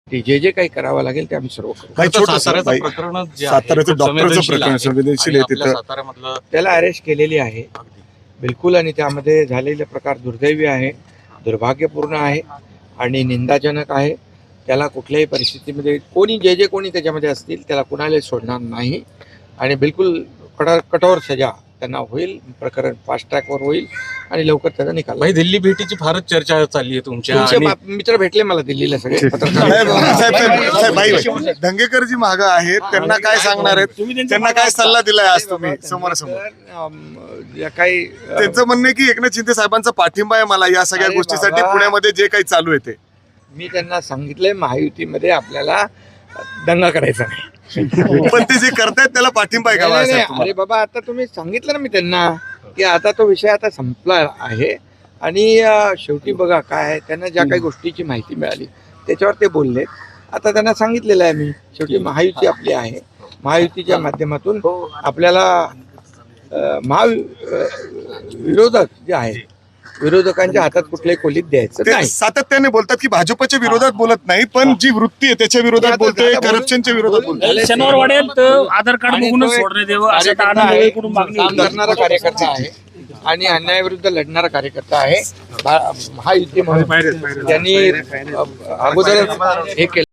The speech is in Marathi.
जे जे काही करावं लागेल ते आम्ही सर्व करू. काही छोटं साताऱ्याचं प्रकरण जे आहे, साताऱ्याचं खूप डॉक्टरचं प्रकरण संवेदनशील संवेदनशील आहे. आहे आणि आपल्या तिथं. साताऱ्यामधलं त्याला अरेस्ट केलेली आहे बिलकुल, आणि त्यामध्ये झालेला प्रकार दुर्दैवी आहे, दुर्भाग्यपूर्ण आहे आणि निंदाजनक आहे. त्याला कुठल्याही परिस्थितीमध्ये कोणी जे कोणी त्याच्यामध्ये असतील त्याला कुणाला सोडणार नाही आणि बिलकुल कठोर सजा त्यांना होईल. प्रकरण फास्ट ट्रॅकवर होईल आणि लवकर त्याचा निकाल भाई दिल्ली भेटीची फारच चर्चा चालली आहे तुमच्या तुमचे आणि मित्र भेटले मला दिल्लीला सगळे साहेब, साहेब, भाई, धंगेकर जी मागं आहेत त्यांना काय सांगणार आहेत, त्यांना काय सल्ला दिलाय आज तुम्ही समोरासमोर? या काही त्यांचं म्हणणं आहे की एकनाथ शिंदे साहेबांचा पाठिंबा आहे मला या सगळ्या अरे गोष्टीसाठी बाबा. पुण्यामध्ये जे काही चालू आहे ते. मी त्यांना सांगितलंय महायुतीमध्ये आपल्याला दंगा करायचा नाही. पण ते जे करतायत त्याला पाठिंबा आहे का नाही, बाळासाहेब नाही, तुम्हाला? अरे बाबा, आता तुम्ही सांगितलं ना मी त्यांना की आता तो विषय आता संपला आहे आणि शेवटी बघा काय आहे, त्यांना ज्या काही गोष्टीची माहिती मिळाली त्याच्यावर ते बोलले. आता त्यांना सांगितलेलं आहे मी, शेवटी महायुती आपली आहे, महायुतीच्या माध्यमातून आपल्याला विरोधक जे आहेत विरोधकांच्या हातात कुठल्याही खोलीत द्यायचं ते नाही. सातत्याने बोलतात की भाजपच्या विरोधात बोलत नाही, पण जी वृत्ती आहे त्याच्या विरोधात बोलतोय, करप्शनच्या विरोधात बोलतोय. शनिवार वाढेल तर आधार कार्ड आणि बघूनच तो एक सोडण्यात यावं असं कार्यकर्ता आनंद आहे, कडून मागणी काम होती. करणारा कार्यकर्ता आहे आणि अन्यायाविरुद्ध लढणारा कार्यकर्ता आहे. महायुती म्हणून त्यांनी अगोदर हे केलं.